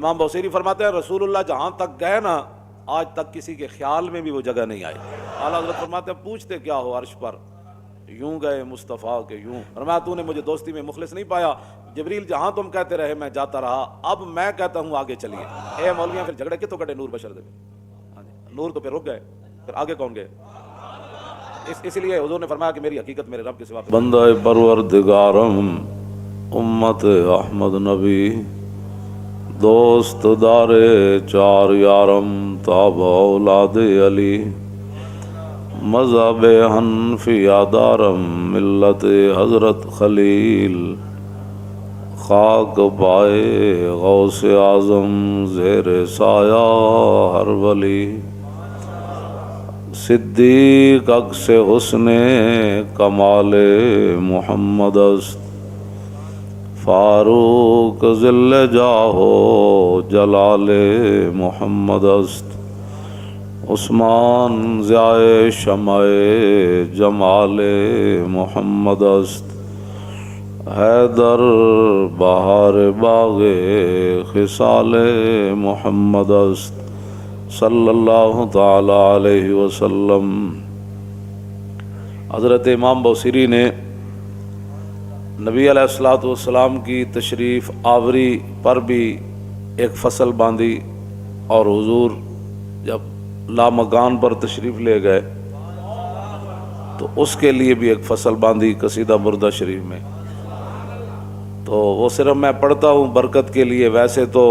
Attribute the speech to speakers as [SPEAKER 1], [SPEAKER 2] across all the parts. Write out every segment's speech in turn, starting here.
[SPEAKER 1] امام بوصیری فرماتے ہیں رسول اللہ جہاں تک گئے نا آج تک کسی کے خیال میں بھی وہ جگہ نہیں آئی۔ اعلیٰ حضرت فرماتے ہیں پوچھتے کیا ہو عرش پر، یوں گئے مصطفیٰ کے یوں۔ فرمایا تو نے مجھے دوستی میں مخلص نہیں پایا، جبریل جہاں تم کہتے رہے میں جاتا رہا، اب میں کہتا ہوں آگے چلیے۔ اے مولویاں پھر جھگڑے کتوں کٹے نور بشر دے، ہاں جی نور تو پھر رک گئے، پھر آگے کون گئے؟ اس لیے حضور نے فرمایا کہ میری حقیقت میرے رب کے سوا
[SPEAKER 2] بندہ پروردگارم امت احمد نبی دوست دار چار یارم تاب اولاد علی مذہب حنفیہ دارم ملت حضرت خلیل خاک پائے غوث اعظم زیر سایہ ہر ولی صدیق عکس حسن کمال محمد است فاروق ذل جاہو جلال محمد است عثمان ضیاء شمع جمال محمد است حیدر بہار باغ خصال محمد است صلی اللہ تعالی علیہ وسلم۔ حضرت امام بوصیری نے نبی علیہ الصلوۃ والسلام کی تشریف آوری پر بھی ایک فصل باندھی، اور حضور جب لامکان پر تشریف لے گئے تو اس کے لیے بھی ایک فصل باندھی قصیدہ بردہ شریف میں۔ تو وہ صرف میں پڑھتا ہوں برکت کے لیے، ویسے تو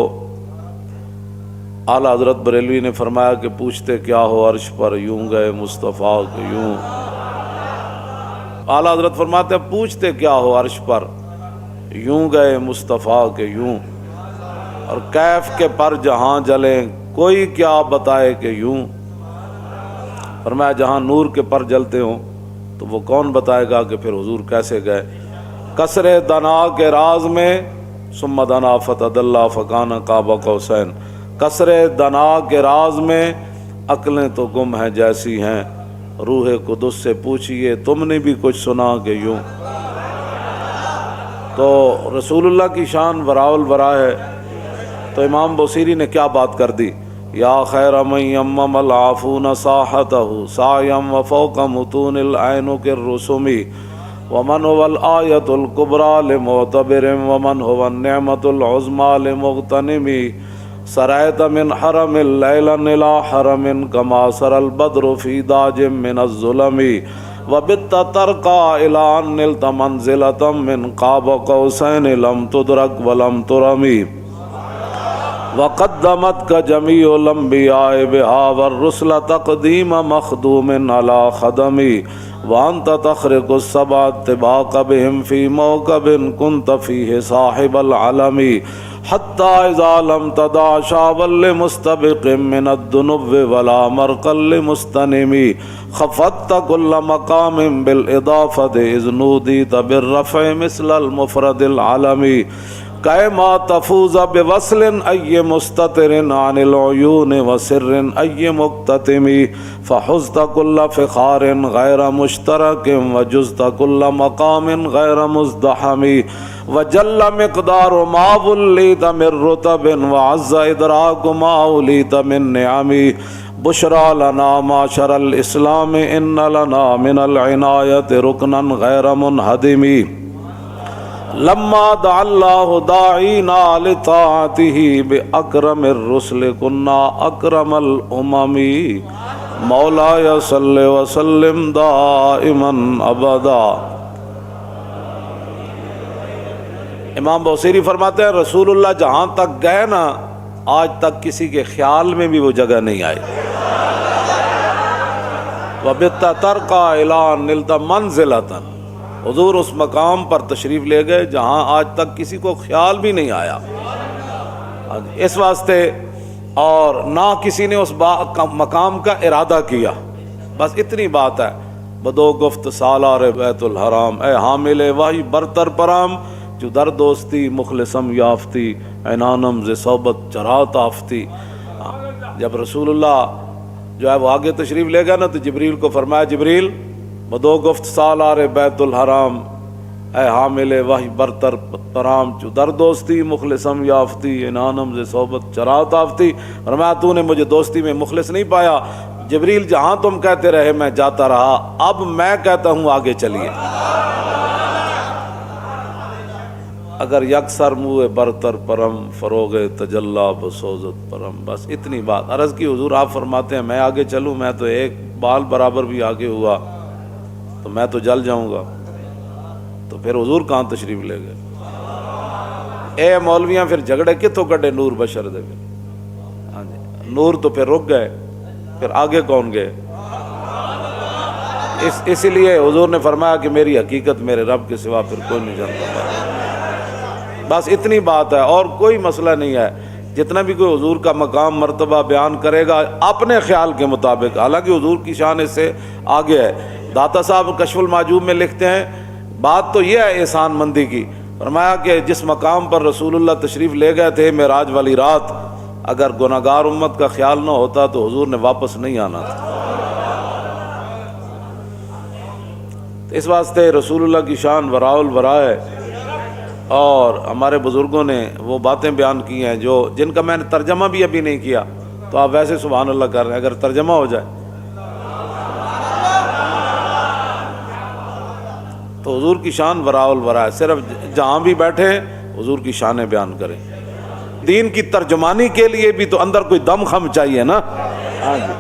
[SPEAKER 2] اعلیٰ حضرت بریلوی نے فرمایا کہ پوچھتے کیا ہو عرش پر، یوں گئے مصطفیٰ کے یوں۔ اعلیٰ حضرت فرماتے ہیں پوچھتے کیا ہو عرش پر، یوں گئے مصطفیٰ کے یوں، اور کیف کے پر جہاں جلیں کوئی کیا بتائے کہ یوں۔ فرمایا جہاں نور کے پر جلتے ہوں تو وہ کون بتائے گا کہ پھر حضور کیسے گئے۔ کسر دنا کے راز میں ثم دنا فتدلی فکان قاب قوسین، کسر دنا کے راز میں عقلیں تو گم ہیں جیسی ہیں، روح قدس سے پوچھئے تم نے بھی کچھ سنا کہ یوں۔ تو رسول اللہ کی شان وراء الورا ہے، تو امام بوصیری نے کیا بات کر دی، یا خیر من یمم العافون ساحتہ سایم وفوق متون العین کالرسم ومن هو الآیۃ الکبریٰ لمعتبر ومن هو النعمۃ العظمیٰ لمغتنم سرایت من حرم لیلا الى حرم کما سر البدر فی داج من الظلم وبت ترقى الى ان نلت منزلة من قاب قوسین لم تدرک ولم ترمی وقدمتك جميع الانبیاء بها والرسل تقدیم مخدوم على خدمی وانت تخرق السبع طباق بهم في موكب كنت فيه صاحب العلم حتى اذا لم تدع شابا لمستبق من الذنوب ولا مرقا لمستنم خفضت كل مقام بالاضافه اذ نوديت بالرفع مثل المفرد العلمي كما تفوز بوصل أي مستتر عن العيون وسر أي مكتتم فحزت كل فخار غير مشترك وجزت كل مقام غير مزدحم وجل مقدار ما وليت من رتب وعز إدراك ما وليت من نعم بشرى لنا معشر الإسلام إن لنا من العناية ركنا غير منهدم لما دعا الله داعینا لطاعته بأکرم الرسل كنا اکرم الامم مولاي صل وسلم دائما ابدا۔
[SPEAKER 1] امام بوصیری فرماتے ہیں رسول اللہ جہاں تک گئے نا آج تک کسی کے خیال میں بھی وہ جگہ نہیں آئی۔ وَبِتَّ تَرْقَى إِلَىٰ نِلْتَ مَنْزِلَةً، حضور اس مقام پر تشریف لے گئے جہاں آج تک کسی کو خیال بھی نہیں آیا۔ اس واسطے اور نہ کسی نے اس مقام کا ارادہ کیا، بس اتنی بات ہے۔ بدو گفت سالار بیت الحرام، اے حامل وحی برتر پرام، جو در دوستی مخلصم یافتی عنانم ز صحبت چرات آفتی۔ جب رسول اللہ جو ہے وہ آگے تشریف لے گئے نا تو جبریل کو فرمایا جبریل بدو گفت سالار بیت الحرام،
[SPEAKER 2] اے حامل وحی برتر پرام چو در دوستی مخلصم یافتی انانم سے صحبت چرات آفتی. فرمایا تو نے مجھے دوستی میں مخلص نہیں پایا. جبریل جہاں تم کہتے رہے میں جاتا رہا، اب میں کہتا ہوں آگے چلیے. اگر یکسر منہ برتر پرم فروغ تجلا بسوزت پرم. بس اتنی بات عرض کی. حضور آپ فرماتے ہیں میں آگے چلوں، میں تو ایک بال برابر بھی آگے ہوا تو میں تو جل جاؤں گا. تو پھر حضور کہاں تشریف لے گئے؟ اے مولویاں پھر جھگڑے کتوں کڈے نور بشر دے. ہاں جی، نور تو پھر رک گئے، پھر آگے کون گئے؟ اسی لیے حضور نے فرمایا کہ میری حقیقت میرے رب کے سوا پھر کوئی نہیں جانتا. بس اتنی بات ہے اور کوئی مسئلہ نہیں ہے. جتنا بھی کوئی حضور کا مقام مرتبہ بیان کرے گا اپنے خیال کے مطابق، حالانکہ حضور کی شان اس سے آگے ہے. داتا صاحب کشف المعجوب میں لکھتے ہیں بات تو یہ ہے احسان مندی کی. فرمایا کہ جس مقام پر رسول اللہ تشریف لے گئے تھے معراج والی رات، اگر گناہگار امت کا خیال نہ ہوتا تو حضور نے واپس نہیں آنا تھا. اس واسطے رسول اللہ کی شان وراء الورا ہے. اور ہمارے بزرگوں نے وہ باتیں بیان کی ہیں جو جن کا میں نے ترجمہ بھی ابھی نہیں کیا، تو آپ ویسے سبحان اللہ کر رہے ہیں. اگر ترجمہ ہو جائے تو حضور کی شان وراء الورا ہے. صرف جہاں بھی بیٹھے حضور کی شانیں بیان کریں. دین کی ترجمانی کے لیے بھی تو اندر کوئی دم خم چاہیے نا. ہاں جی،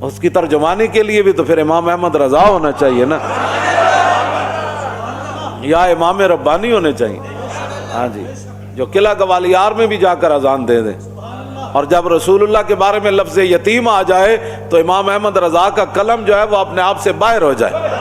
[SPEAKER 2] اس کی ترجمانی کے لیے بھی تو پھر امام احمد رضا ہونا چاہیے نا، یا امام ربانی ہونے چاہیے. ہاں جی، جو قلعہ گوالیار میں بھی جا کر اذان دے دیں. اور جب رسول اللہ کے بارے میں لفظ یتیم آ جائے تو امام احمد رضا کا قلم جو ہے وہ اپنے آپ سے باہر ہو جائے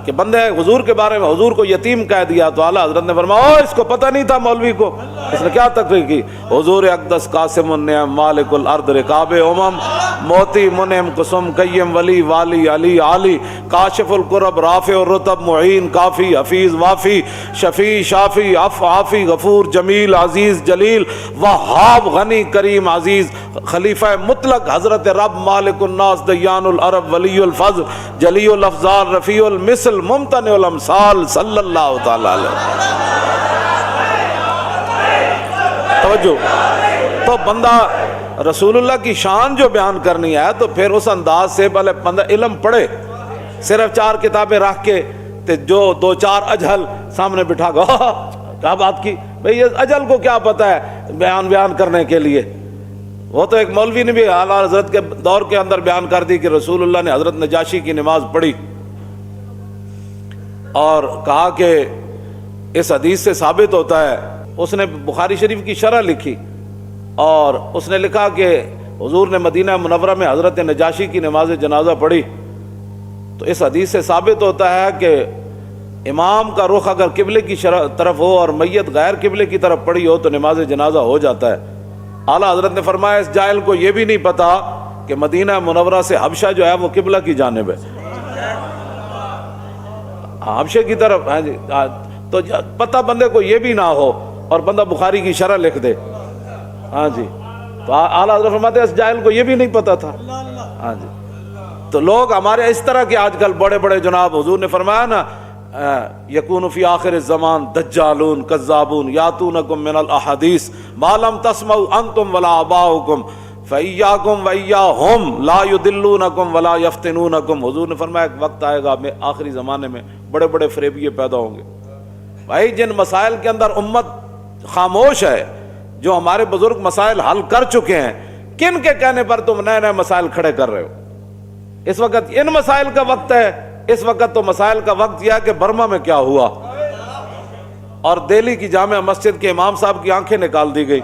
[SPEAKER 2] کہ بندے حضور کے بارے میں حضور کو یتیم کہہ دیا تو اعلیٰ حضرت نے فرمایا اس کو پتہ نہیں تھا مولوی کو، اس نے کیا تقریر کی؟ حضور اقدس قاسم النعم مالک الارض رکاب امم موتی منعم قسم قیم ولی والی علی عالی کاشف القرب رافع الرتب معین کافی حفیظ وافی شفیع شافی عف عافی غفور جمیل عزیز جلیل وہاب غنی کریم عزیز خلیفہ مطلق حضرت رب مالک الناس دیان العرب ولی الفضل جلی الافضال رفیع المثل ممتنع الامثال صلی اللہ تعالی علیہ. توجہ. تو بندہ رسول اللہ کی شان جو بیان کرنی ہے تو پھر اس انداز سے پہلے بندہ علم پڑھے. صرف 4 کتابیں رکھ کے تے جو 2-4 اجہل سامنے بٹھا گا کیا بات کی بھئی، یہ اجہل کو کیا پتہ ہے بیان کرنے کے لیے. وہ تو ایک مولوی نے بھی اعلیٰ حضرت کے دور کے اندر بیان کر دی کہ رسول اللہ نے حضرت نجاشی کی نماز پڑھی اور کہا کہ اس حدیث سے ثابت ہوتا ہے. اس نے بخاری شریف کی شرح لکھی اور اس نے لکھا کہ حضور نے مدینہ منورہ میں حضرت نجاشی کی نماز جنازہ پڑھی تو اس حدیث سے ثابت ہوتا ہے کہ امام کا رخ اگر قبلے کی طرف ہو اور میت غیر قبلے کی طرف پڑی ہو تو نماز جنازہ ہو جاتا ہے. اعلیٰ حضرت نے فرمایا اس جاہل کو یہ بھی نہیں پتا کہ مدینہ منورہ سے حبشہ جو ہے وہ قبلہ کی جانب ہے، حبشے کی طرف. ہاں جی، تو پتہ بندے کو یہ بھی نہ ہو اور بندہ بخاری کی شرح لکھ دے. ہاں جی، تو اعلیٰ حضرت فرماتے ہیں اس جاہل کو یہ بھی نہیں پتا تھا. ہاں جی، تو لوگ ہمارے اس طرح کے آج کل بڑے بڑے جناب حضور نے فرمایا نا یکون فی آخر الزمان دجالون کذابون یاتونکم من الاحادیث ما لم تسمعوا انتم ولا آباؤکم فایاکم وایاہم لا یضلونکم ولا یفتنونکم. حضور نے فرمایا ایک وقت آئے گا میں آخری زمانے میں بڑے بڑے فریبیے پیدا ہوں گے. بھائی جن مسائل کے اندر امت خاموش ہے، جو ہمارے بزرگ مسائل حل کر چکے ہیں، کن کے کہنے پر تم نئے نئے مسائل کھڑے کر رہے ہو؟ اس وقت ان مسائل کا وقت ہے. اس وقت تو مسائل کا وقت یہ ہے کہ برما میں کیا ہوا اور دہلی کی جامع مسجد کے امام صاحب کی آنکھیں نکال دی گئی.